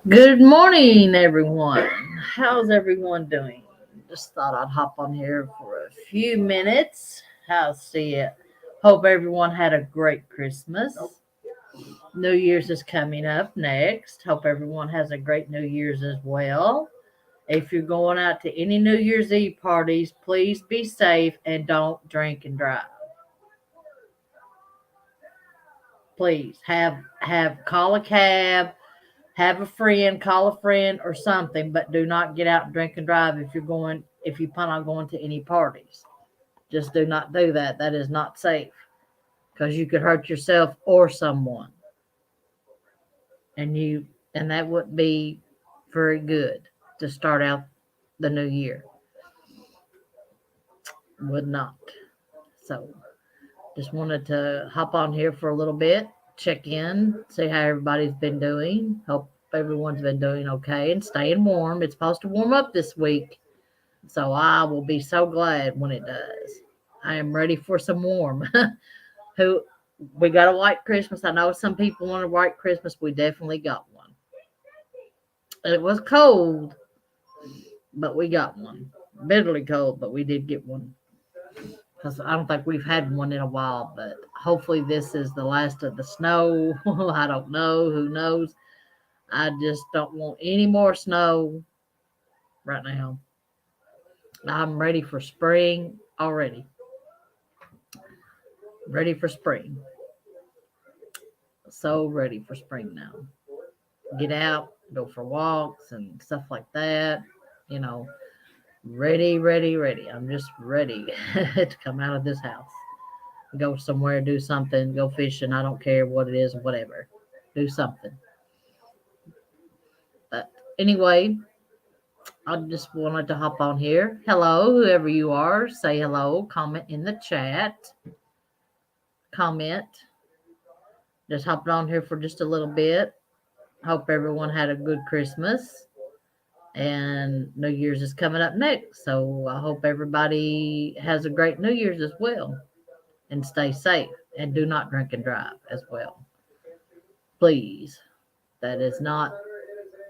Good morning, everyone. How's everyone doing? Just thought I'd hop on here for a few minutes. How's it? Hope everyone had a great Christmas. New Year's is coming up next. Hope everyone has a great New Year's as well. If you're going out to any New Year's Eve parties, please be safe and don't drink and drive. Please have call a cab, have a friend, call a friend or something, but do not get out and drink and drive if you plan on going to any parties. Just do not do that. That is not safe because you could hurt yourself or someone, and that wouldn't be very good to start out the new year. Would not. So just wanted to hop on here for a little bit, check in, see how everybody's been doing. Hope everyone's been doing okay and staying warm. It's supposed to warm up this week. So I will be so glad when it does. I am ready for some warm. Who We got a white Christmas. I know some people want a white Christmas. We definitely got one. It was cold, but we got one. Bitterly cold, but we did get one. Because I don't think we've had one in a while, but hopefully this is the last of the snow. I don't know. Who knows? I just don't want any more snow right now. I'm ready for spring already. Ready for spring. So ready for spring now. Get out, go for walks and stuff like that. You know, ready, ready, ready. I'm just ready to come out of this house. Go somewhere, do something, go fishing. I don't care what it is, whatever. Do something. But anyway, I just wanted to hop on here. Hello, whoever you are, say hello, comment in the chat. Comment. Just hopping on here for just a little bit. Hope everyone had a good Christmas. And New Year's is coming up next. So I hope everybody has a great New Year's as well. And stay safe. And do not drink and drive as well. Please. That is not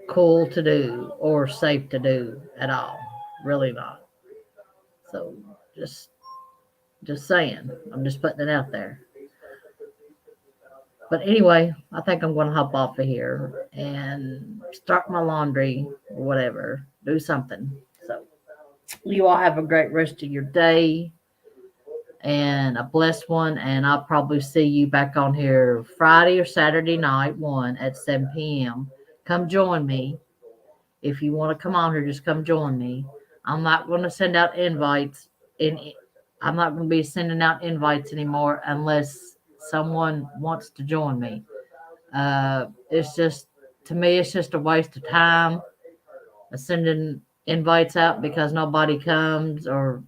cool to do or safe to do at all. Really not. So just saying. I'm just putting it out there. But anyway, I think I'm going to hop off of here and start my laundry or whatever. Do something. So you all have a great rest of your day and a blessed one. And I'll probably see you back on here Friday or Saturday night, one at 7 p.m. Come join me. If you want to come on here, just come join me. I'm not going to send out invites. I'm not going to be sending out invites anymore unless someone wants to join me. It's just, to me, it's just a waste of time sending invites out because nobody comes or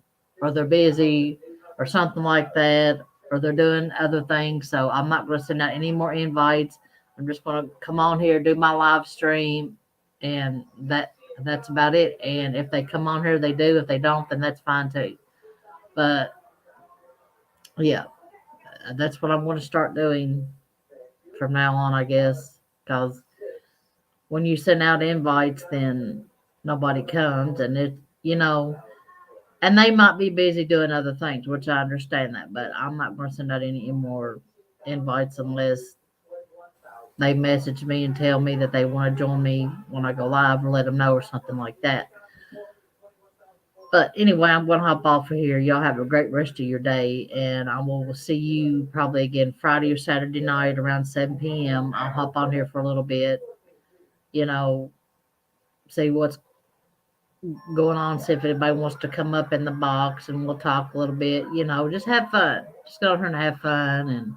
they're busy or something like that or they're doing other things. So I'm not going to send out any more invites. I'm just going to come on here, do my live stream, and that's about it. And if they come on here, they do. If they don't, then that's fine too. But yeah, that's what I'm going to start doing from now on, I guess, because when you send out invites, then nobody comes, and and they might be busy doing other things, which I understand that, but I'm not going to send out any more invites unless they message me and tell me that they want to join me when I go live or let them know or something like that. But anyway, I'm going to hop off of here. Y'all have a great rest of your day, and I will see you probably again Friday or Saturday night around 7 p.m. I'll hop on here for a little bit, you know, see what's going on, see if anybody wants to come up in the box and we'll talk a little bit, just have fun. Just go over and have fun and,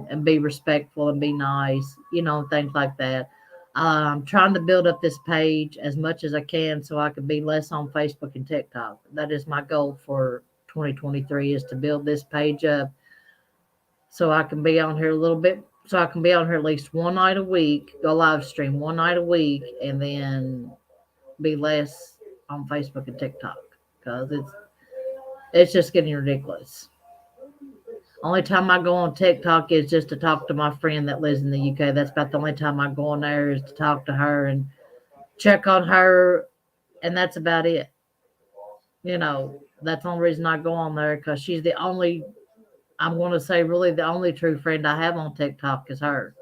and be respectful and be nice, things like that. I'm trying to build up this page as much as I can so I can be less on Facebook and TikTok. That is my goal for 2023 is to build this page up so I can be on here a little bit, so I can be on here at least one night a week, go live stream one night a week, and then be less on Facebook and TikTok because it's just getting ridiculous. Only time I go on TikTok is just to talk to my friend that lives in the UK. That's about the only time I go on there is to talk to her and check on her, and that's about it. That's the only reason I go on there because she's the only, I'm going to say, really the only true friend I have on TikTok is her.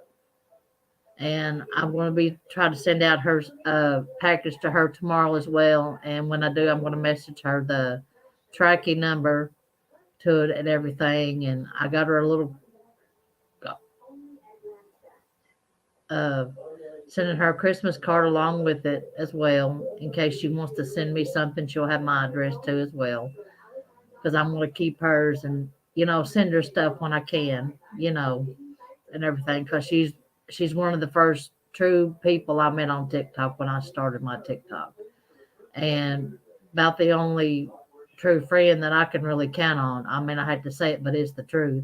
And I'm going to be trying to send out her package to her tomorrow as well. And when I do, I'm going to message her the tracking number to it and everything. And I got her a little uh, sending her a Christmas card along with it as well. In case she wants to send me something, she'll have my address too as well. Because I'm going to keep hers and send her stuff when I can, and everything. Because she's one of the first true people I met on TikTok when I started my TikTok, and about the only true friend that I can really count on. I mean, I hate to say it, but it's the truth.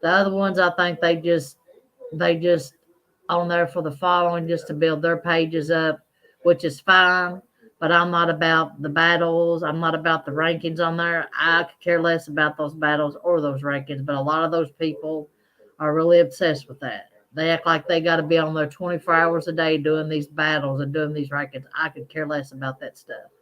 The other ones, I think they just on there for the following, just to build their pages up, which is fine. But I'm not about the battles. I'm not about the rankings on there. I could care less about those battles or those rankings. But a lot of those people are really obsessed with that. They act like they got to be on there 24 hours a day doing these battles and doing these rankings. I could care less about that stuff.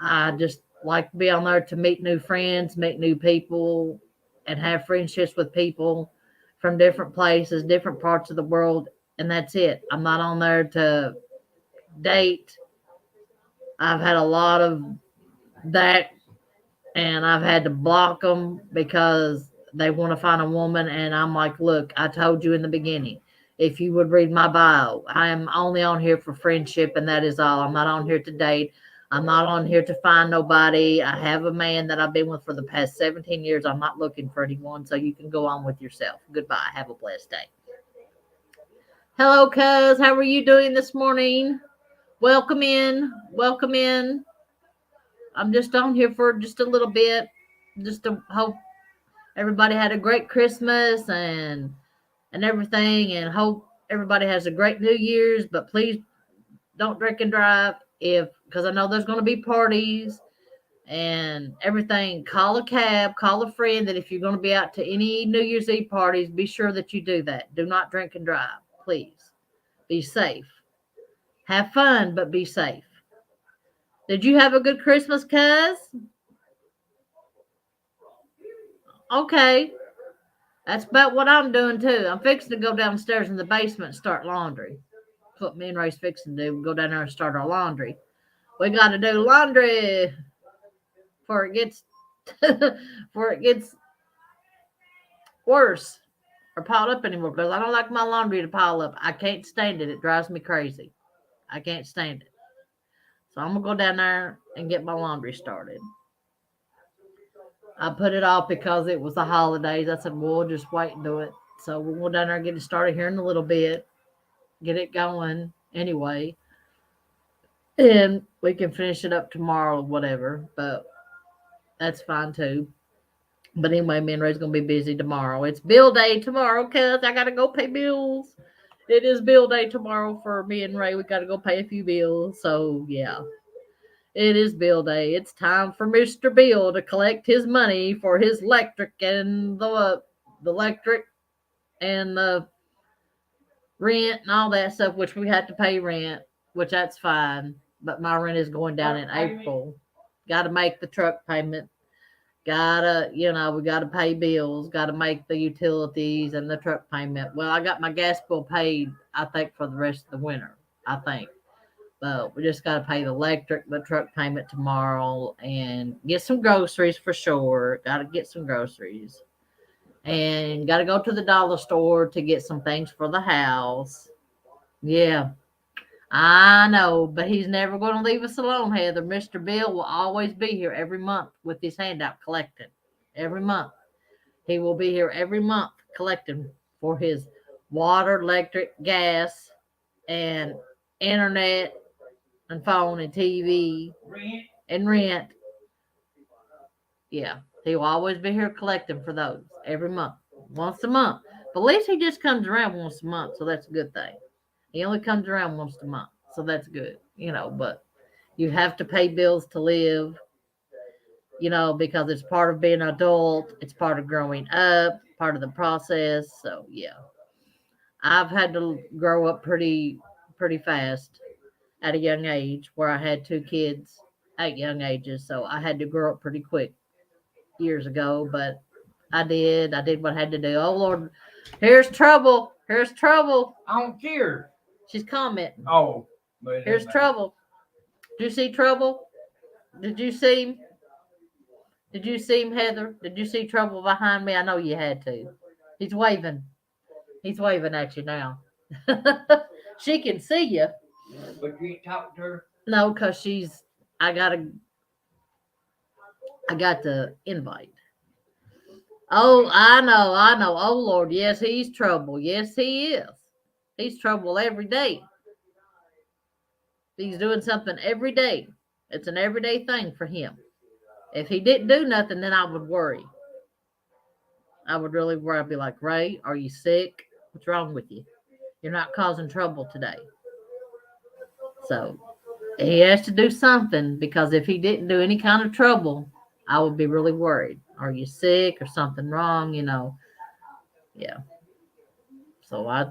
I just like to be on there to meet new friends, meet new people, and have friendships with people from different places, different parts of the world, and that's it. I'm not on there to date. I've had a lot of that, and I've had to block them because they want to find a woman, and I'm like, look, I told you in the beginning. If you would read my bio, I am only on here for friendship, and that is all. I'm not on here to date. I'm not on here to find nobody. I have a man that I've been with for the past 17 years. I'm not looking for anyone, so you can go on with yourself. Goodbye. Have a blessed day. Hello, cuz. How are you doing this morning? Welcome in. Welcome in. I'm just on here for just a little bit, just to hope everybody had a great Christmas and everything, and hope everybody has a great New Year's. But please don't drink and drive, because I know there's going to be parties and everything. Call a cab, call a friend. That if you're going to be out to any New Year's Eve parties, be sure that you do that. Do not drink and drive, please. Be safe. Have fun, but be safe. Did you have a good Christmas, cuz? Okay. That's about what I'm doing too. I'm fixing to go downstairs in the basement and start laundry. That's what me and Ray's fixing to do. Go down there and start our laundry. We got to do laundry before it gets before it gets worse or piled up anymore, because I don't like my laundry to pile up. I can't stand it. It drives me crazy. I can't stand it. So I'm gonna go down there and get my laundry started. I put it off because it was the holidays. I said, well, we'll just wait and do it. So we'll go down there and get it started here in a little bit, get it going anyway. And we can finish it up tomorrow or whatever. But that's fine too. But anyway, me and Ray's going to be busy tomorrow. It's bill day tomorrow because I got to go pay bills. It is bill day tomorrow for me and Ray. We got to go pay a few bills. So, yeah. It is bill day. It's time for Mr. Bill to collect his money for his electric and the electric and the rent and all that stuff, which we have to pay rent, which that's fine. But my rent is going down in April. Got to make the truck payment. Gotta, we gotta pay bills. Gotta make the utilities and the truck payment. Well, I got my gas bill paid, I think, for the rest of the winter. I think. But we just got to pay the electric, the truck payment tomorrow, and get some groceries for sure. Got to get some groceries. And got to go to the dollar store to get some things for the house. Yeah, I know, but he's never going to leave us alone, Heather. Mr. Bill will always be here every month with his handout collecting. Every month. He will be here every month collecting for his water, electric, gas, and internet and phone and TV and rent. Yeah, he will always be here collecting for those every month, once a month. But at least he just comes around once a month, so that's a good thing. He only comes around once a month, so that's good, But you have to pay bills to live, because it's part of being an adult, it's part of growing up, part of the process. So yeah, I've had to grow up pretty fast at a young age, where I had two kids at young ages. So I had to grow up pretty quick years ago, but I did. I did what I had to do. Oh Lord, here's trouble. Here's trouble. I don't care. She's commenting. Oh, but it Here's doesn't matter. trouble. Did you see trouble? Did you see him? Did you see him, Heather? Did you see trouble behind me? I know you had to. He's waving. He's waving at you now. She can see you. But you ain't talking to her. No, because I got the invite. Oh, I know. Oh Lord, yes, he's trouble. Yes, he is. He's trouble every day. He's doing something every day. It's an everyday thing for him. If he didn't do nothing, then I would worry. I would really worry. I'd be like, Ray, are you sick? What's wrong with you? You're not causing trouble today. So he has to do something, because if he didn't do any kind of trouble, I would be really worried. Are you sick or something wrong? Yeah. So I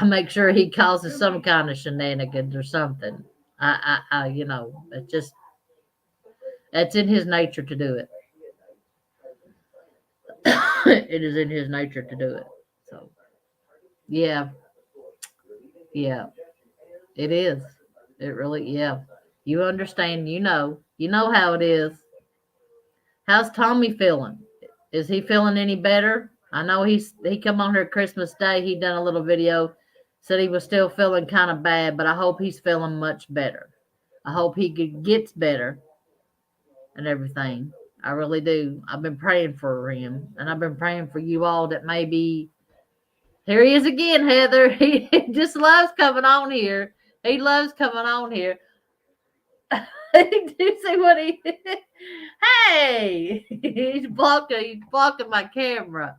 make sure he causes some kind of shenanigans or something. It's in his nature to do it. It is in his nature to do it. So yeah, it is. It really, yeah. You understand, you know how it is. How's Tommy feeling? Is he feeling any better? I know he come on here Christmas Day. He done a little video, said he was still feeling kind of bad, but I hope he's feeling much better. I hope he gets better and everything. I really do. I've been praying for him, and I've been praying for you all that maybe. Here he is again, Heather. He just loves coming on here. He loves coming on here. Do you see what he? Hey, he's blocking my camera.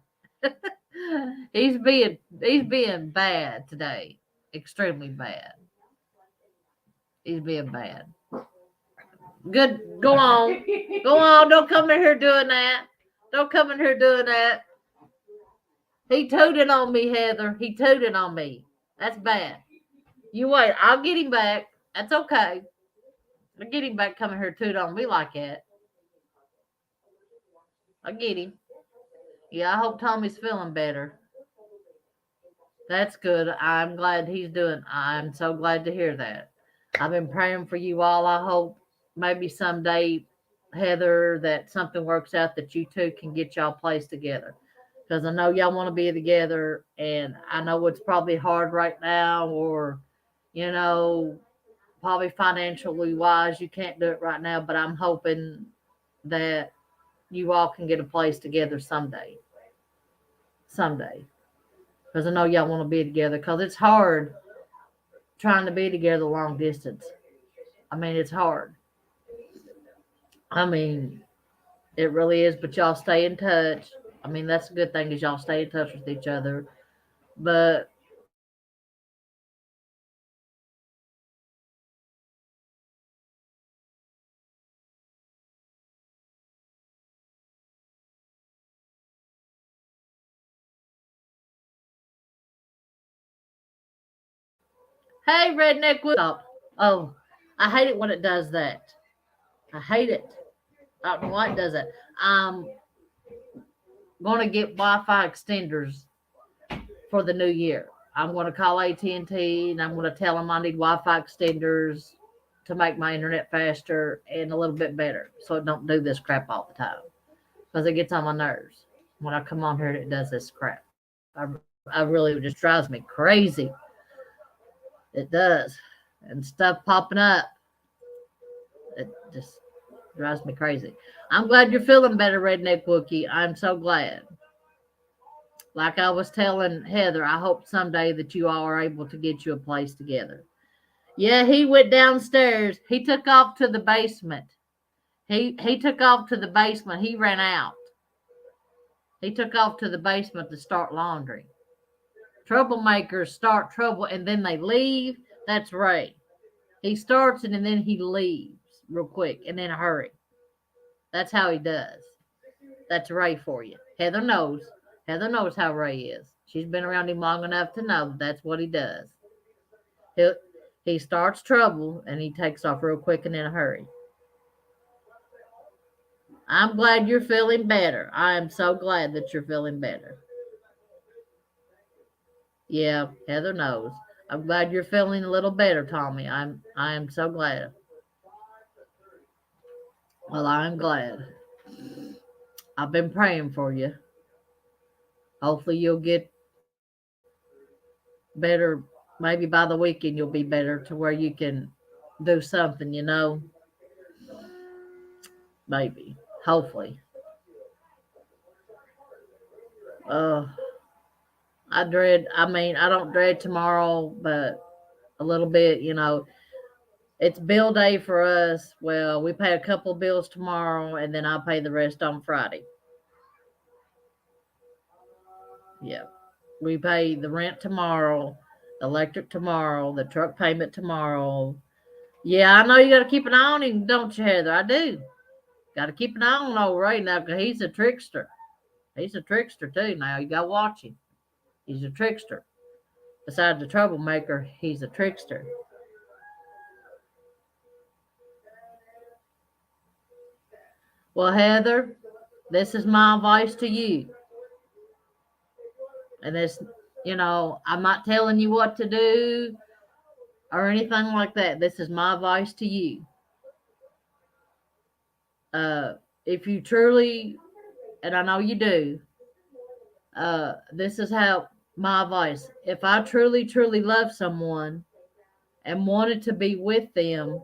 He's being bad today. Extremely bad. He's being bad. Good. Go on. Go on. Don't come in here doing that. Don't come in here doing that. He tooted on me, Heather. He tooted on me. That's bad. You wait. I'll get him back. That's okay. I'll get him back coming here toot on me like that. I'll get him. Yeah, I hope Tommy's feeling better. That's good. I'm so glad to hear that. I've been praying for you all. I hope maybe someday, Heather, that something works out that you two can get y'all placed together. Because I know y'all want to be together, and I know it's probably hard right now, or, probably financially wise, you can't do it right now, but I'm hoping that you all can get a place together someday. Someday. Because I know y'all want to be together, because it's hard trying to be together long distance. I mean, it's hard. I mean, it really is, but y'all stay in touch. I mean, that's a good thing, is y'all stay in touch with each other. But hey, Redneck Stop. Oh, I hate it when it does that. I hate it. I don't know why it does that. I'm going to get Wi-Fi extenders for the new year. I'm going to call AT&T, and I'm going to tell them I need Wi-Fi extenders to make my internet faster and a little bit better, so it don't do this crap all the time, because it gets on my nerves when I come on here and it does this crap. I really, it just drives me crazy. It does. And stuff popping up. It just drives me crazy. I'm glad you're feeling better, Redneck Wookie. I'm so glad. Like I was telling Heather, I hope someday that you all are able to get you a place together. Yeah, he went downstairs. He took off to the basement. He took off to the basement. He ran out. He took off to the basement to start laundry. Troublemakers start trouble and then they leave. That's Ray. He starts it and then he leaves real quick and in a hurry. That's how he does. That's Ray for you. Heather knows. Heather knows how Ray is. She's been around him long enough to know that that's what he does. He starts trouble and he takes off real quick and in a hurry. I'm glad you're feeling better. I am so glad that you're feeling better. Yeah, Heather knows. I'm glad you're feeling a little better, Tommy. I am so glad. Well, I'm glad. I've been praying for you. Hopefully you'll get better. Maybe by the weekend you'll be better to where you can do something, Maybe. Hopefully. Uh I don't dread tomorrow, but a little bit. It's bill day for us. Well, we pay a couple of bills tomorrow and then I'll pay the rest on Friday. Yeah. We pay the rent tomorrow, electric tomorrow, the truck payment tomorrow. Yeah, I know you got to keep an eye on him, don't you, Heather? I do. Got to keep an eye on old Ray now because he's a trickster. He's a trickster too now. You got to watch him. He's a trickster. Besides the troublemaker, he's a trickster. Well, Heather, this is my advice to you. And I'm not telling you what to do or anything like that. This is my advice to you. If you truly, and I know you do, this is how my advice. If I truly, truly love someone and wanted to be with them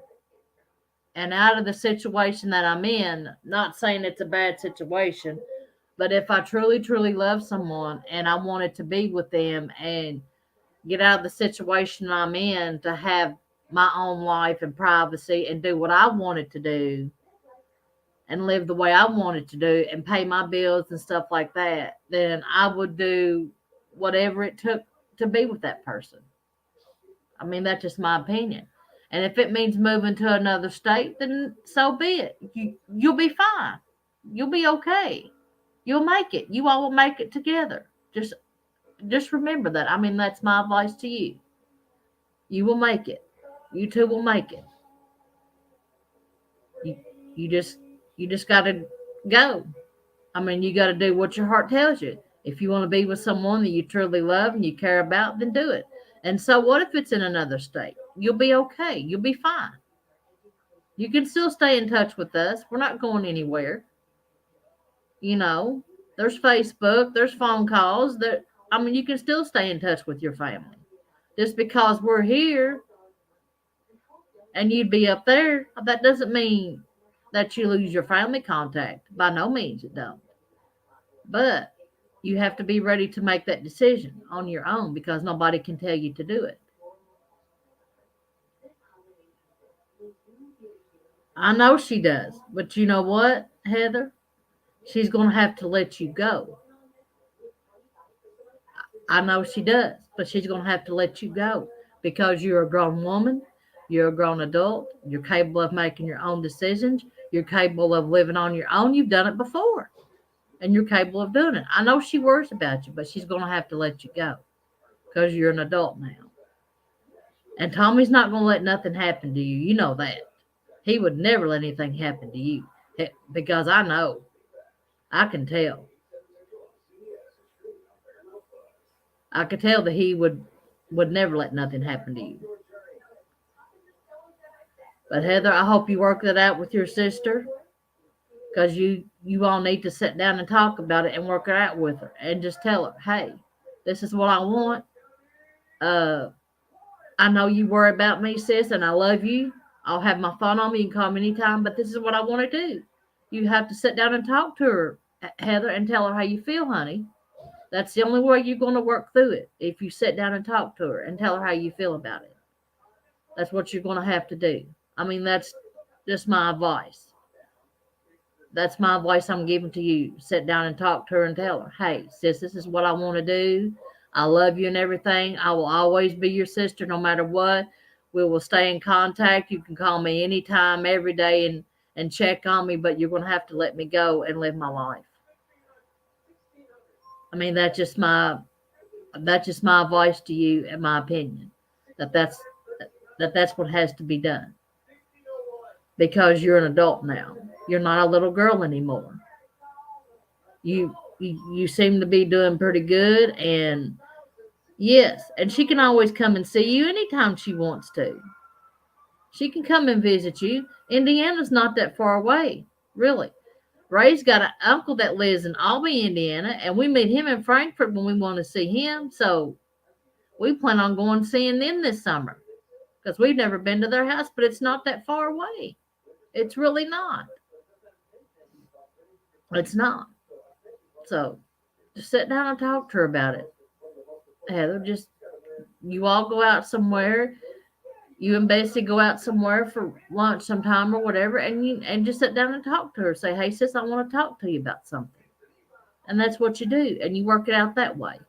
and out of the situation that I'm in, not saying it's a bad situation, but if I truly, truly love someone and I wanted to be with them and get out of the situation I'm in to have my own life and privacy and do what I wanted to do and live the way I wanted to do and pay my bills and stuff like that, then I would do whatever it took to be with that person. I mean, that's just my opinion. And if it means moving to another state, then so be it. You'll be fine. You'll be okay. You'll make it. You all will make it together. Just remember that. I mean, that's my advice to you. You will make it. You two will make it. You just got to go. I mean, you got to do what your heart tells you. If you want to be with someone that you truly love and you care about, then do it. And so what if it's in another state? You'll be okay. You'll be fine. You can still stay in touch with us. We're not going anywhere. There's Facebook, there's phone calls. You can still stay in touch with your family. Just because we're here and you'd be up there, that doesn't mean that you lose your family contact. By no means it don't. But you have to be ready to make that decision on your own because nobody can tell you to do it. I know she does. But you know what, Heather? She's going to have to let you go. I know she does, but she's going to have to let you go because you're a grown woman. You're a grown adult. You're capable of making your own decisions. You're capable of living on your own. You've done it before, and you're capable of doing it. I know she worries about you, but she's going to have to let you go because you're an adult now. And Tommy's not going to let nothing happen to you. You know that. He would never let anything happen to you because I know. I can tell. I could tell that he would never let nothing happen to you. But Heather, I hope you work that out with your sister because you all need to sit down and talk about it and work it out with her and just tell her, hey, this is what I want. I know you worry about me, sis, and I love you. I'll have my phone on me. You can call me anytime, but this is what I want to do. You have to sit down and talk to her, Heather, and tell her how you feel, honey. That's the only way you're going to work through it. If you sit down and talk to her and tell her how you feel about it. That's what you're going to have to do. I mean, that's just my advice. That's my advice I'm giving to you. Sit down and talk to her and tell her, hey, sis, this is what I want to do. I love you and everything. I will always be your sister no matter what. We will stay in contact. You can call me anytime, every day, and check on me, but you're going to have to let me go and live my life. I mean, that's just my advice to you, in my opinion, that that's what has to be done, because you're an adult now. You're not a little girl anymore. You seem to be doing pretty good, and yes, and she can always come and see you anytime she wants to. She can come and visit you. Indiana's not that far away, really. Ray's got an uncle that lives in Albany, Indiana, and we meet him in Frankfort when we want to see him. So we plan on going and seeing them this summer, because we've never been to their house, but it's not that far away. It's really not. It's not. So just sit down and talk to her about it. Heather, just you all go out somewhere. You and Bessie go out somewhere for lunch sometime or whatever, and just sit down and talk to her. Say, hey sis, I want to talk to you about something. And that's what you do, and you work it out that way.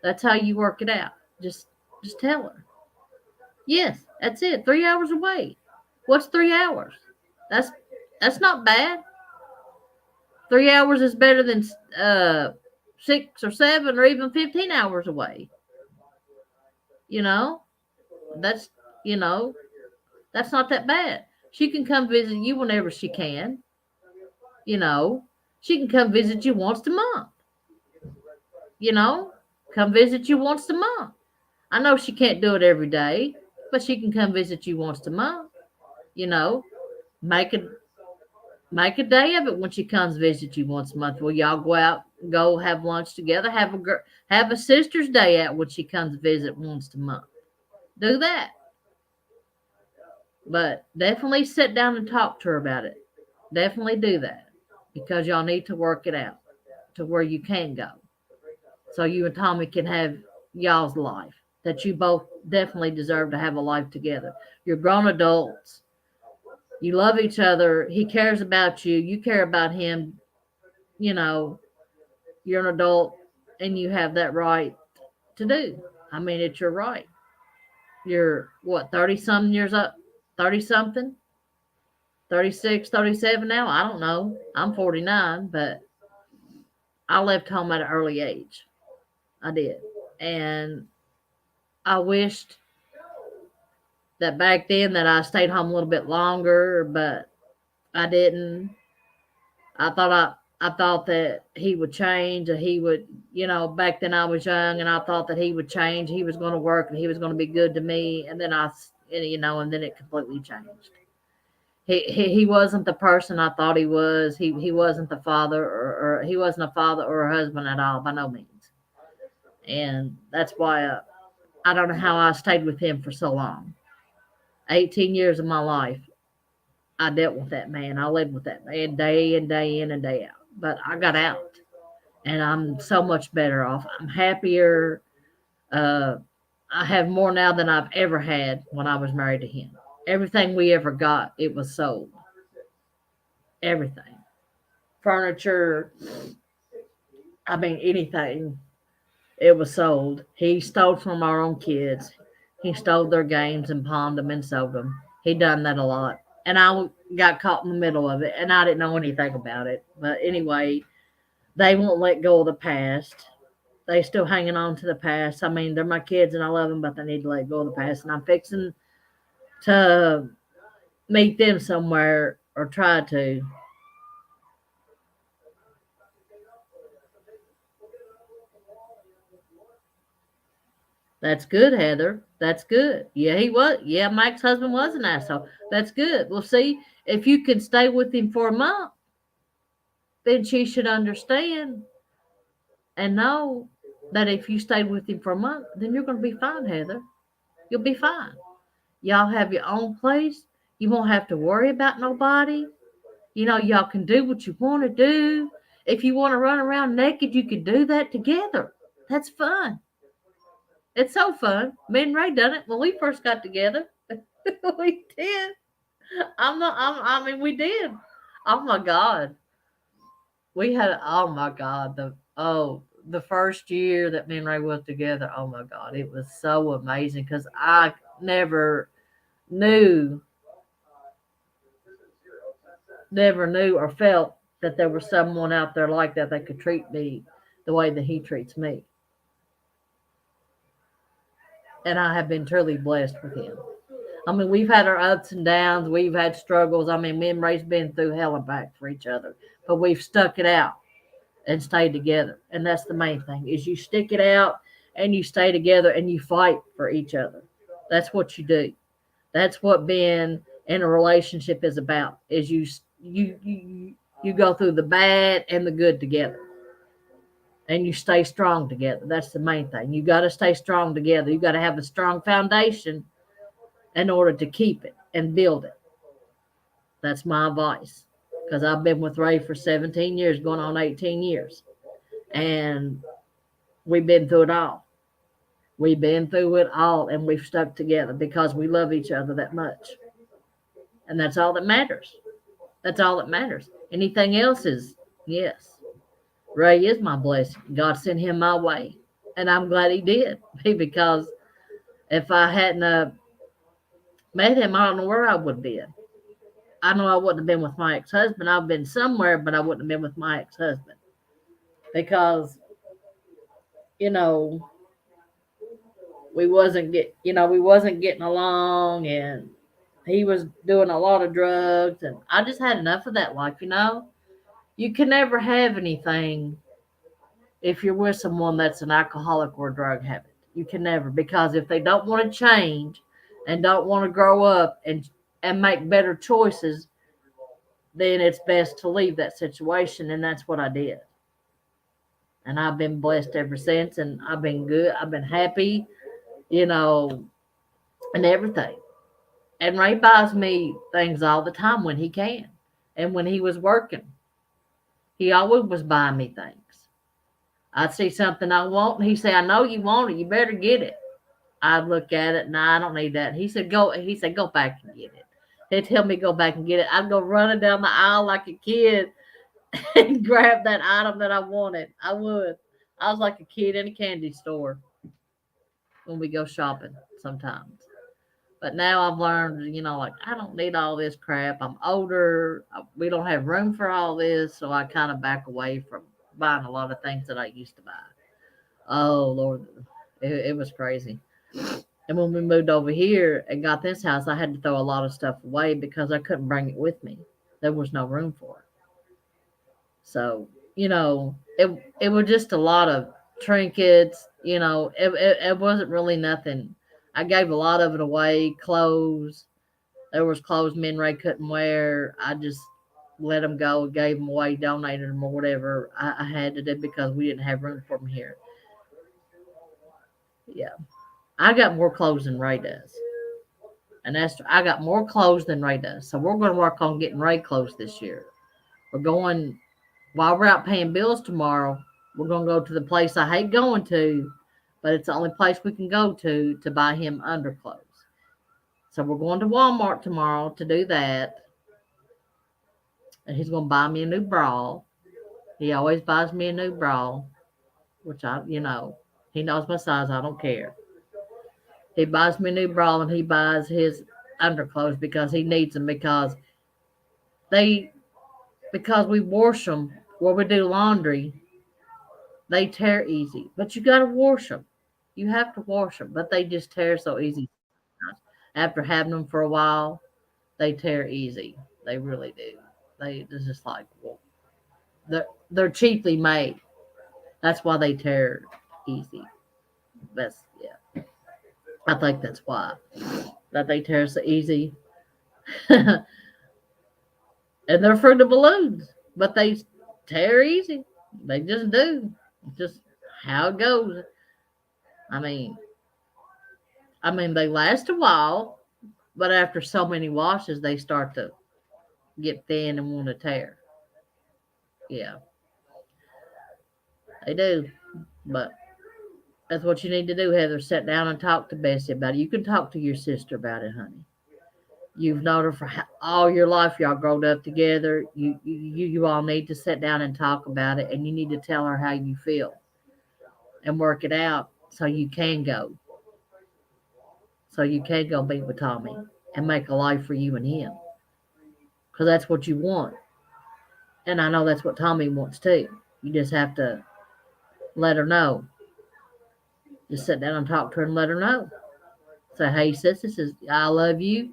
That's how you work it out. Just tell her. Yes, that's it. 3 hours away. What's 3 hours? That's not bad. 3 hours is better than 6 or 7 or even 15 hours away. You know, that's that's not that bad. She can come visit you whenever she can. She can come visit you once a month. Come visit you once a month. I know she can't do it every day, but she can come visit you once a month. You know, make a day of it when she comes visit you once a month. Well, y'all go have lunch together, have a sister's day out when she comes visit once a month. Do that. But definitely sit down and talk to her about it. Definitely do that, because y'all need to work it out to where you can go. So you and Tommy can have y'all's life, that you both definitely deserve to have a life together. You're grown adults. You love each other. He cares about you. You care about him. You're an adult and you have that right to do. I mean, it's your right. You're what, 30 something years up? 30 something? 36, 37 now? I don't know. I'm 49, but I left home at an early age. I did. And I wished that back then that I stayed home a little bit longer, but I didn't. I thought that he would change, or he would, back then I was young and I thought that he would change. He was going to work and he was going to be good to me. And then and then it completely changed. He wasn't the person I thought he was. He wasn't the father, or he wasn't a father or a husband at all, by no means. And that's why I don't know how I stayed with him for so long. 18 years of my life, I dealt with that man. I lived with that man day in, day in, and day out. But I got out, and I'm so much better off. I'm happier. I have more now than I've ever had when I was married to him. Everything we ever got, it was sold. Everything. Furniture, I mean, anything, it was sold. He stole from our own kids. He stole their games and pawned them and sold them. He done that a lot. And I got caught in the middle of it, and I didn't know anything about it. But anyway, they won't let go of the past. They still hanging on to the past. I mean, they're my kids, and I love them, but they need to let go of the past. And I'm fixing to meet them somewhere, or try to. That's good, Heather. That's good. Yeah, he was. Yeah, Mike's husband was an asshole. That's good. Well, see, if you can stay with him for a month, then she should understand and know that if you stayed with him for a month, then you're going to be fine, Heather. You'll be fine. Y'all have your own place. You won't have to worry about nobody. Y'all can do what you want to do. If you want to run around naked, you can do that together. That's fun. It's so fun. Me and Ray done it when we first got together. We did. I mean, we did. Oh my God. We had, oh my God, the first year that me and Ray was together, oh my God, it was so amazing, because I never knew never knew or felt that there was someone out there like that that could treat me the way that he treats me. And I have been truly blessed with him. I mean, we've had our ups and downs, we've had struggles. I mean, me and Ray's been through hell and back for each other, but we've stuck it out and stayed together. And that's the main thing is you stick it out and you stay together and you fight for each other. That's what you do. That's what being in a relationship is about. Is you go through the bad and the good together. And you stay strong together. That's the main thing. You got to stay strong together. You got to have a strong foundation in order to keep it and build it. That's my advice. Because I've been with Ray for 17 years, going on 18 years. And we've been through it all. We've been through it all and we've stuck together because we love each other that much. And that's all that matters. That's all that matters. Anything else is, yes. Ray is my blessing. God sent him my way. And I'm glad he did. Because if I hadn't met him, I don't know where I would have been. I know I wouldn't have been with my ex-husband. I've been somewhere, but I wouldn't have been with my ex-husband. Because, you know, we wasn't getting along, and he was doing a lot of drugs, and I just had enough of that life, You can never have anything if you're with someone that's an alcoholic or a drug habit. You can never, because if they don't want to change and don't want to grow up and make better choices, then it's best to leave that situation, and that's what I did. And I've been blessed ever since, and I've been good. I've been happy, and everything. And Ray buys me things all the time when he can. And when he was working, he always was buying me things. I'd see something I want, and he'd say, I know you want it. You better get it. I'd look at it. Nah, I don't need that. He said, go back and get it. He'd tell me go back and get it. I'd go running down the aisle like a kid and grab that item that I wanted. I would. I was like a kid in a candy store when we go shopping sometimes. But now I've learned, like I don't need all this crap. I'm older. We don't have room for all this. So I kind of back away from buying a lot of things that I used to buy. Oh, Lord. It was crazy. And when we moved over here and got this house, I had to throw a lot of stuff away because I couldn't bring it with me. There was no room for it. So, it was just a lot of trinkets. It wasn't really nothing. I gave a lot of it away. Clothes. There was clothes me and Ray couldn't wear. I just let them go, gave them away, donated them or whatever I had to do because we didn't have room for them here. Yeah. I got more clothes than Ray does. And I got more clothes than Ray does. So we're going to work on getting Ray clothes this year. While we're out paying bills tomorrow, we're going to go to the place I hate going to, but it's the only place we can go to buy him underclothes. So we're going to Walmart tomorrow to do that. And he's going to buy me a new bra. He always buys me a new bra, which he knows my size. I don't care. He buys me a new bra and he buys his underclothes because he needs them because we wash them where we do laundry. They tear easy, but you got to wash them. You have to wash them, but they just tear so easy. After having them for a while, they tear easy. They really do. They're just like, well, they're cheaply made. That's why they tear easy. Yeah. I think that's why that they tear so easy. And they're Fruit of the Balloons, but they tear easy. They just do. Just how it goes. I mean, they last a while, but after so many washes, they start to get thin and want to tear. Yeah, they do. But that's what you need to do, Heather. Sit down and talk to Bessie about it. You can talk to your sister about it, honey. You've known her for all your life. Y'all grown up together. You all need to sit down and talk about it, and you need to tell her how you feel and work it out so you can go. So you can go be with Tommy and make a life for you and him. because that's what you want. And I know that's what Tommy wants too. You just have to let her know. Just sit down and talk to her and let her know. Say, hey, sis, this is, I love you,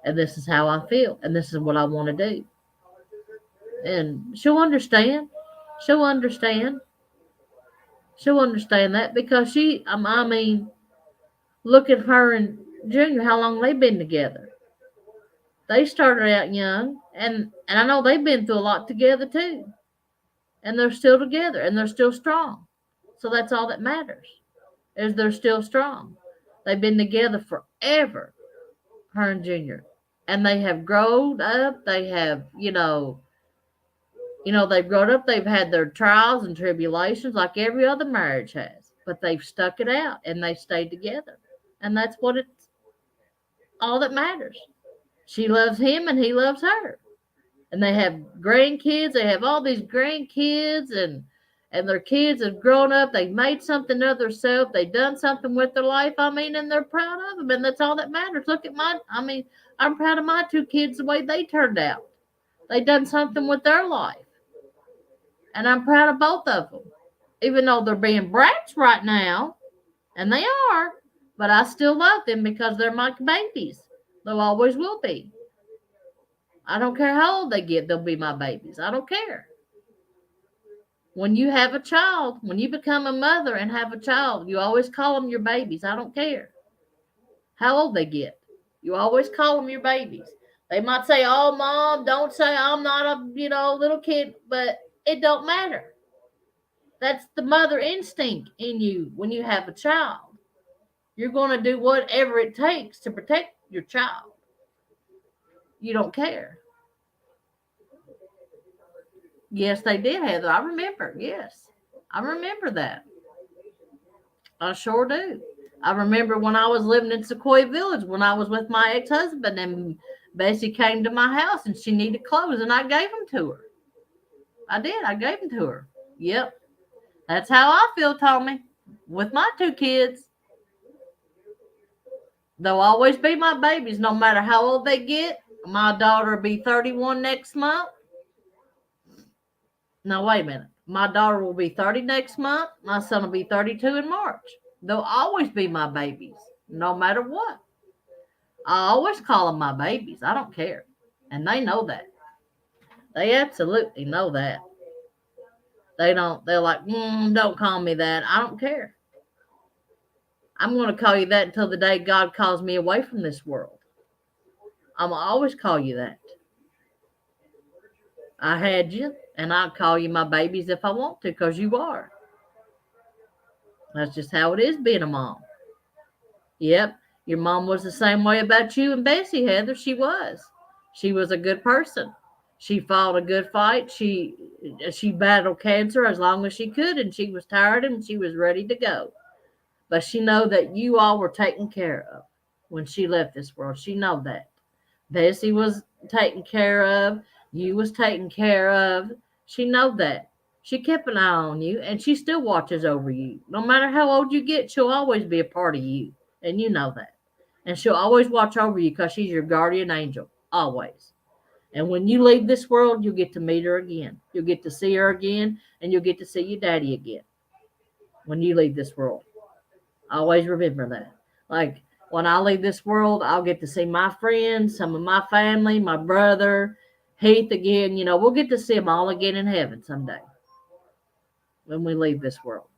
and this is how I feel, and this is what I want to do. And she'll understand. She'll understand. She'll understand that because I mean, look at her and Junior, how long they've been together. They started out young, and I know they've been through a lot together too. And they're still together, and they're still strong. So that's all that matters, is they're still strong. They've been together forever, her and Junior. And they have grown up. They have, they've grown up. They've had their trials and tribulations like every other marriage has. But they've stuck it out, and they stayed together. And that's what it's all that matters. She loves him, and he loves her. And they have grandkids. They have all these grandkids, and their kids have grown up. They've made something of themselves. They've done something with their life. I mean, and they're proud of them, and that's all that matters. Look at I'm proud of my two kids the way they turned out. They done something with their life, and I'm proud of both of them. Even though they're being brats right now, and they are, but I still love them because they're my babies. They always will be. I don't care how old they get, they'll be my babies. I don't care. When you have a child, when you become a mother and have a child, you always call them your babies. I don't care how old they get. You always call them your babies. They might say, oh, Mom, don't say I'm not a, little kid, but it don't matter. That's the mother instinct in you when you have a child. You're going to do whatever it takes to protect your child. You don't care. Yes, they did, Heather. I remember. Yes. I remember that. I sure do. I remember when I was living in Sequoia Village when I was with my ex-husband and Bessie came to my house and she needed clothes and I gave them to her. I did. I gave them to her. Yep. That's how I feel, Tommy, with my two kids. They'll always be my babies no matter how old they get. My daughter will be 31 next month. No, wait a minute. My daughter will be 30 next month. My son will be 32 in March. They'll always be my babies, no matter what. I always call them my babies. I don't care. And they know that. They absolutely know that. They're like, don't call me that. I don't care. I'm going to call you that until the day God calls me away from this world. I'm going to always call you that. I had you, and I'll call you my babies if I want to, because you are. That's just how it is being a mom. Yep, your mom was the same way about you and Bessie, Heather. She was. She was a good person. She fought a good fight. She battled cancer as long as she could, and she was tired and she was ready to go. But she know that you all were taken care of when she left this world. She know that. Bessie was taken care of. You was taken care of. She know that. She kept an eye on you, and she still watches over you. No matter how old you get, she'll always be a part of you, and you know that. And she'll always watch over you because she's your guardian angel, always. And when you leave this world, you'll get to meet her again. You'll get to see her again, and you'll get to see your daddy again when you leave this world. Always remember that. Like, when I leave this world, I'll get to see my friends, some of my family, my brother, Heath again. We'll get to see them all again in heaven someday when we leave this world.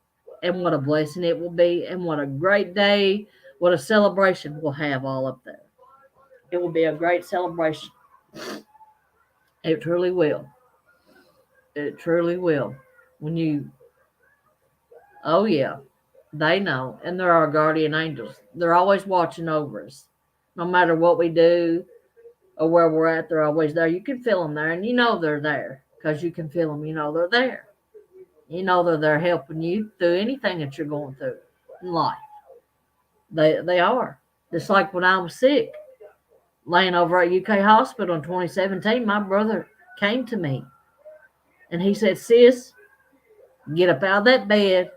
And what a blessing it will be, and what a great day, what a celebration we'll have all up there. It will be a great celebration. It truly will. It truly will. Oh yeah, they know, and they're our guardian angels. They're always watching over us. No matter what we do or where we're at, they're always there. You can feel them there, and they're there because you can feel them. They're there. They're there helping you through anything that you're going through in life. They are. Just like when I was sick, laying over at UK Hospital in 2017, my brother came to me and he said, sis, get up out of that bed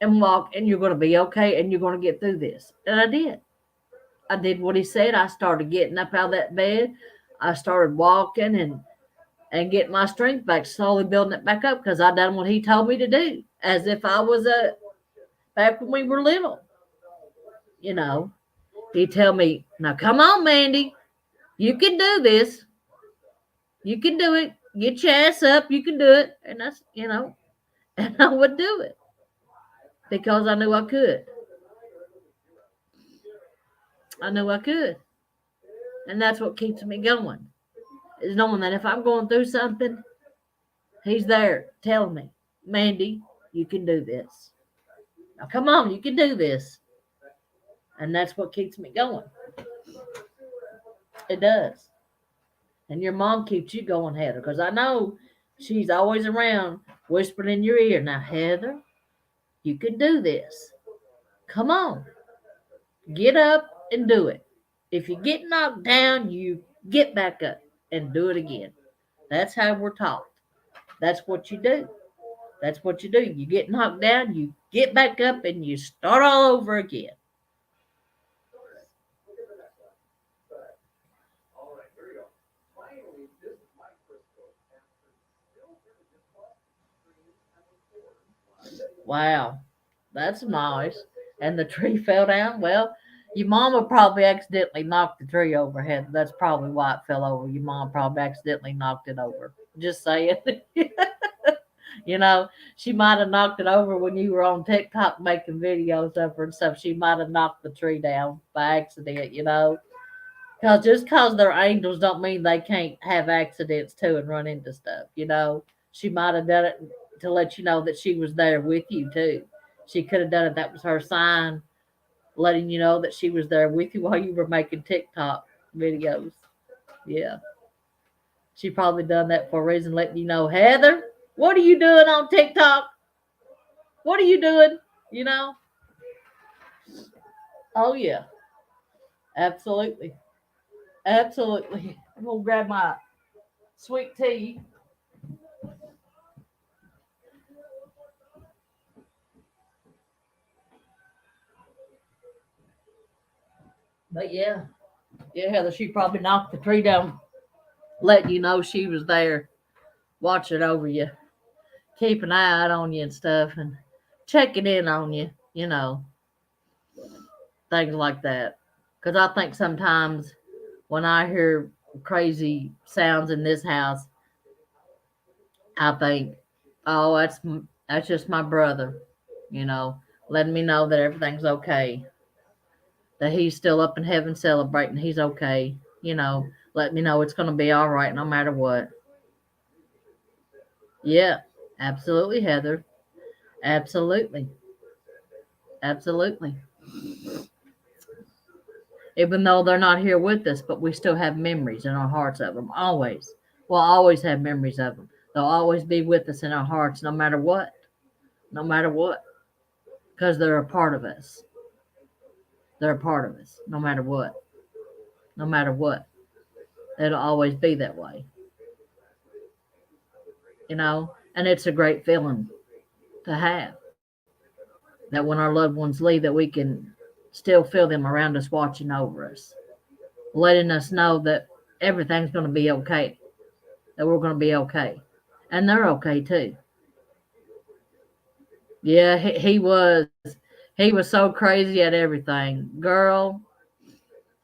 and walk, and you're going to be okay, and you're going to get through this. And I did. I did what he said. I started getting up out of that bed. I started walking and getting my strength back, slowly building it back up because I done what he told me to do, as if I was back when we were little. You know, he'd tell me, "Now come on, Mandy, you can do this. You can do it. Get your ass up. You can do it." And that's, and I would do it because I knew I could. I knew I could. And that's what keeps me going, is knowing that if I'm going through something, he's there telling me, "Mandy, you can do this. Now come on, you can do this." And that's what keeps me going. It does. And your mom keeps you going, Heather, because I know she's always around whispering in your ear, "Now, Heather, you can do this. Come on, get up and do it. If you get knocked down, you get back up and do it again." That's how we're taught. That's what you do. That's what you do. You get knocked down, you get back up, and you start all over again. Wow, that's nice. And the tree fell down. Well, your mama probably accidentally knocked the tree over. Heather. That's probably why it fell over. Your mom probably accidentally knocked it over. Just saying. You know, she might have knocked it over when you were on TikTok making videos of her and stuff. She might have knocked the tree down by accident, Because just because they're angels don't mean they can't have accidents too and run into stuff. She might have done it to let you know that she was there with you too. She could have done it. That was her sign, letting you know that she was there with you while you were making TikTok videos. Yeah. She probably done that for a reason, letting you know, "Heather, what are you doing on TikTok? What are you doing?" You know? Oh yeah. Absolutely. Absolutely. I'm gonna grab my sweet tea. But yeah. Yeah, Heather, she probably knocked the tree down, letting you know she was there, watching over you, keep an eye out on you and stuff, and checking in on you, things like that. Because I think sometimes when I hear crazy sounds in this house, I think, "Oh, that's just my brother, you know, letting me know that everything's okay, that he's still up in heaven celebrating, he's okay, let me know it's going to be all right no matter what." Yeah, absolutely, Heather. Absolutely. Absolutely. Even though they're not here with us, but we still have memories in our hearts of them. Always. We'll always have memories of them. They'll always be with us in our hearts no matter what. No matter what. Because they're a part of us. They're a part of us no matter what. No matter what. It'll always be that way. And it's a great feeling to have, that when our loved ones leave, that we can still feel them around us watching over us, letting us know that everything's going to be okay, that we're going to be okay. And they're okay too. Yeah, he was so crazy at everything. Girl,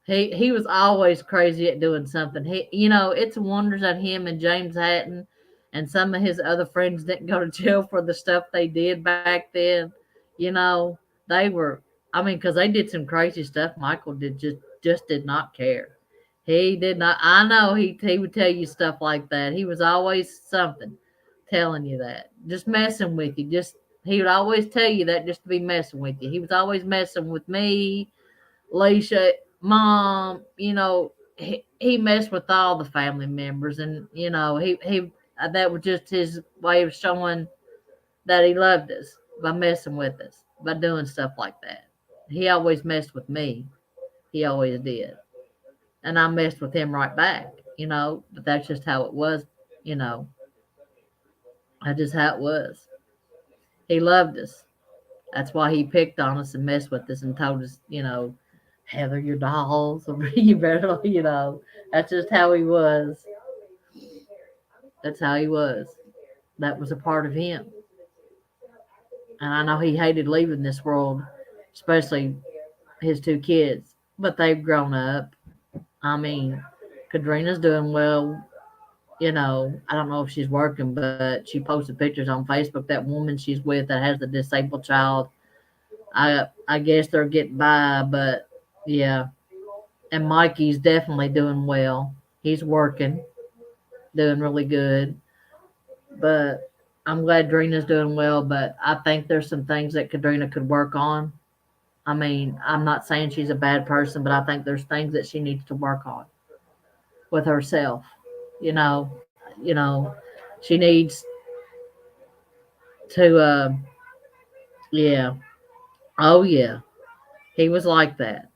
he was always crazy at doing something. It's wonders that him and James Hatton and some of his other friends didn't go to jail for the stuff they did back then. You know, they were. I mean, because they did some crazy stuff. Michael just did not care. He did not. I know he would tell you stuff like that. He was always something, telling you that, just messing with you. He would always tell you that just to be messing with you. He was always messing with me, Leisha, mom. He messed with all the family members, and he that was just his way of showing that he loved us, by messing with us, by doing stuff like that. He always messed with me. He always did. And I messed with him right back. But that's just how it was, you know. That's just how it was. He loved us. That's why he picked on us and messed with us and told us, Heather, your dolls, you better, that's just how he was. That's how he was. That was a part of him. And I know he hated leaving this world, especially his two kids, but they've grown up. I mean, Kadrina's doing well. I don't know if she's working, but she posted pictures on Facebook. That woman she's with that has the disabled child. I guess they're getting by, but yeah. And Mikey's definitely doing well. He's working, doing really good. But I'm glad Drina's doing well. But I think there's some things that Kadrina could work on. I mean, I'm not saying she's a bad person, but I think there's things that she needs to work on with herself. You know, you know, she needs to. Yeah. Oh yeah. He was like that.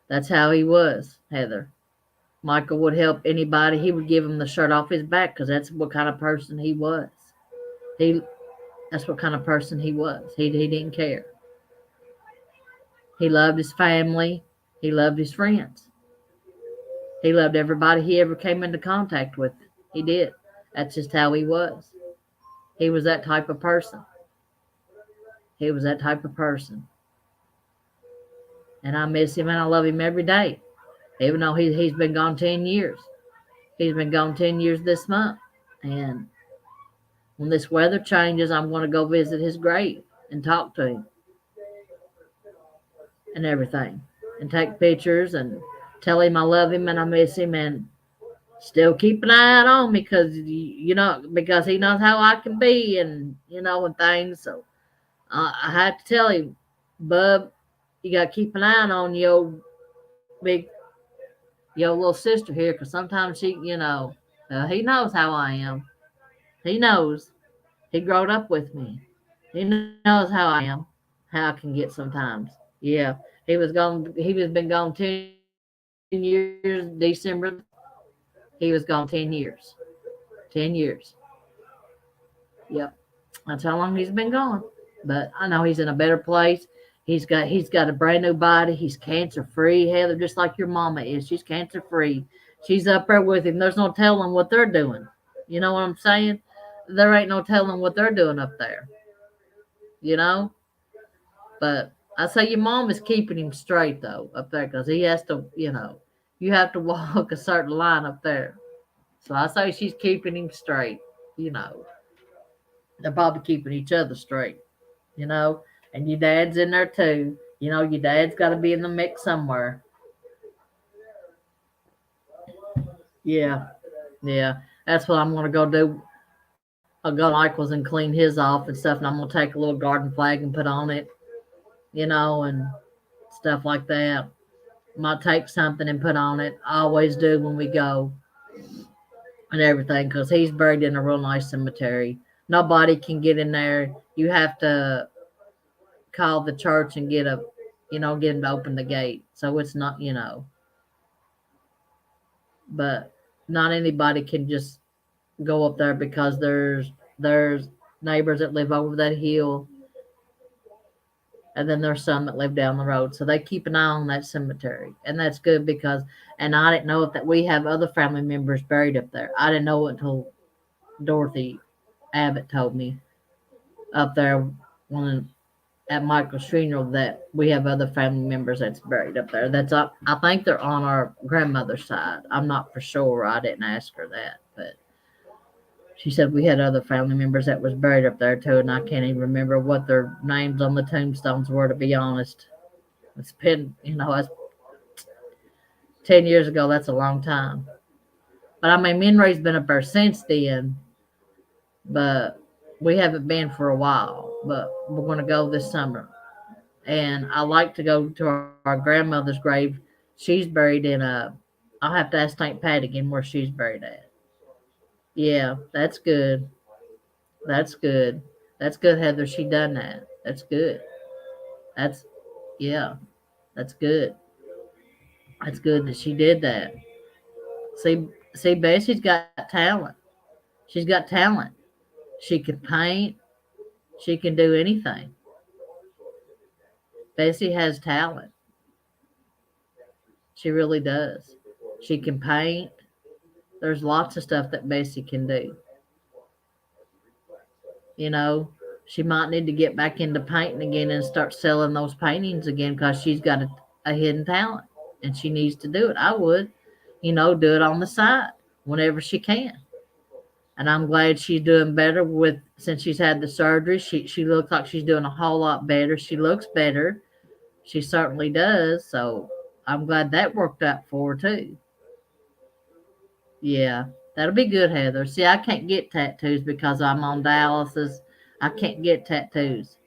That's how he was, Heather. Michael would help anybody. He would give him the shirt off his back because that's what kind of person he was. He That's what kind of person he was. He didn't care. He loved his family. He loved his friends. He loved everybody he ever came into contact with. He did. That's just how he was. He was that type of person. He was that type of person. And I miss him and I love him every day. Even though he's been gone 10 years. He's been gone 10 years this month. And when this weather changes, I'm going to go visit his grave and talk to him and everything. And take pictures and tell him I love him and I miss him and still keep an eye out on me because, because he knows how I can be and things. So I had to tell him, Bub, you got to keep an eye on your little sister here because sometimes he knows how I am. He knows. He growed up with me. He knows how I am, how I can get sometimes. Yeah, he was gone. He was been gone 10 years. December, he was gone 10 years. 10 years. Yep, that's how long he's been gone. But I know he's in a better place. He's got a brand new body. He's cancer free, Heather, just like your mama is. She's cancer free. She's up there with him. There's no telling what they're doing. You know what I'm saying? There ain't no telling what they're doing up there. You know? But I say your mom is keeping him straight though up there because he has to, you have to walk a certain line up there. So I say she's keeping him straight. You know, they're probably keeping each other straight. You know, and your dad's in there too. Your dad's got to be in the mix somewhere. Yeah, yeah. That's what I'm gonna go do. I'll go to Michael's and clean his off and stuff, and I'm gonna take a little garden flag and put on it, and stuff like that. Might take something and put on it. I always do when we go and everything because he's buried in a real nice cemetery. Nobody can get in there. You have to call the church and get him to open the gate. So it's not, but not anybody can just go up there because there's neighbors that live over that hill. And then there's some that live down the road. So they keep an eye on that cemetery. And that's good and I didn't know that we have other family members buried up there. I didn't know it until Dorothy Abbott told me up there at Michael's funeral that we have other family members that's buried up there. I think they're on our grandmother's side. I'm not for sure. I didn't ask her that, but she said we had other family members that was buried up there too, and I can't even remember what their names on the tombstones were, to be honest. It's been, that's 10 years ago. That's a long time. But I mean, Minray's been up there since then, but we haven't been for a while. But we're going to go this summer. And I like to go to our grandmother's grave. She's buried I'll have to ask St. Pat again where she's buried at. Yeah, that's good. That's good. That's good, Heather. She done that. That's good. That's, yeah, that's good. That's good that she did that. See, Bessie's got talent. She's got talent. She can paint. She can do anything. Bessie has talent. She really does. She can paint. There's lots of stuff that Bessie can do. You know, she might need to get back into painting again and start selling those paintings again because she's got a hidden talent and she needs to do it. I would, do it on the side whenever she can. And I'm glad she's doing better with since she's had the surgery. She looks like she's doing a whole lot better. She looks better. She certainly does. So I'm glad that worked out for her too. Yeah, that'll be good, Heather. See, I can't get tattoos because I'm on dialysis. I can't get tattoos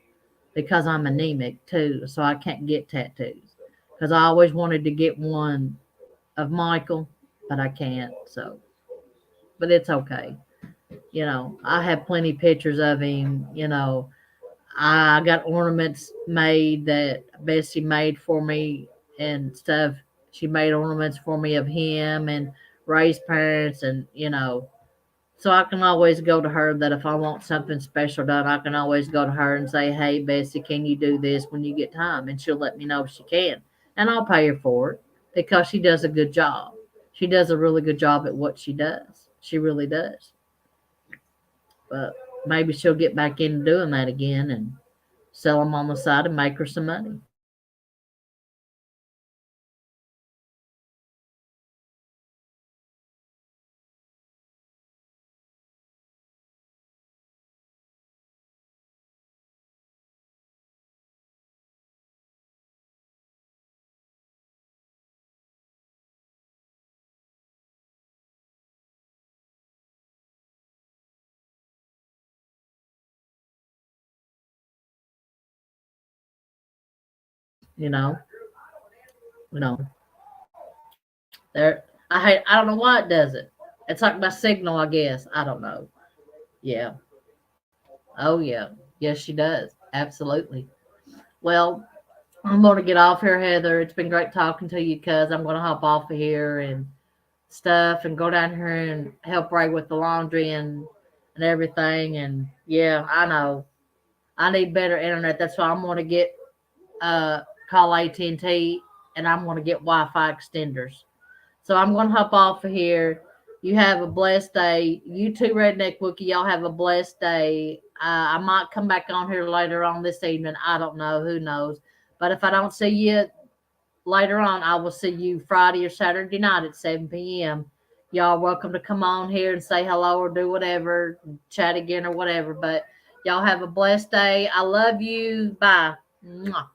because I'm anemic too. So I can't get tattoos because I always wanted to get one of Michael, but I can't. So, but it's okay. I have plenty pictures of him. I got ornaments made that Bessie made for me and stuff. She made ornaments for me of him and Ray's parents, and so I can always go to her that if I want something special done, I can always go to her and say, "Hey, Bessie, can you do this when you get time?" And she'll let me know if she can, and I'll pay her for it because she does a good job. She does a really good job at what she does. She really does. But maybe she'll get back into doing that again and sell them on the side and make her some money. You know, you know. There, I don't know why it does it. It's like my signal, I guess. I don't know. Yeah. Oh yeah. Yes, she does. Absolutely. Well, I'm going to get off here, Heather. It's been great talking to you, cuz I'm going to hop off of here and stuff and go down here and help Ray with the laundry and everything. And yeah, I know I need better internet. That's why I'm going to get uh call AT&T and T, and I'm going to get Wi-Fi extenders. So I'm going to hop off of here. You have a blessed day. You too, Redneck Wookie. Y'all have a blessed day. I might come back on here later on this evening. I don't know. Who knows? But if I don't see you later on, I will see you Friday or Saturday night at 7 p.m. Y'all welcome to come on here and say hello or do whatever, chat again or whatever. But y'all have a blessed day. I love you. Bye. Mwah.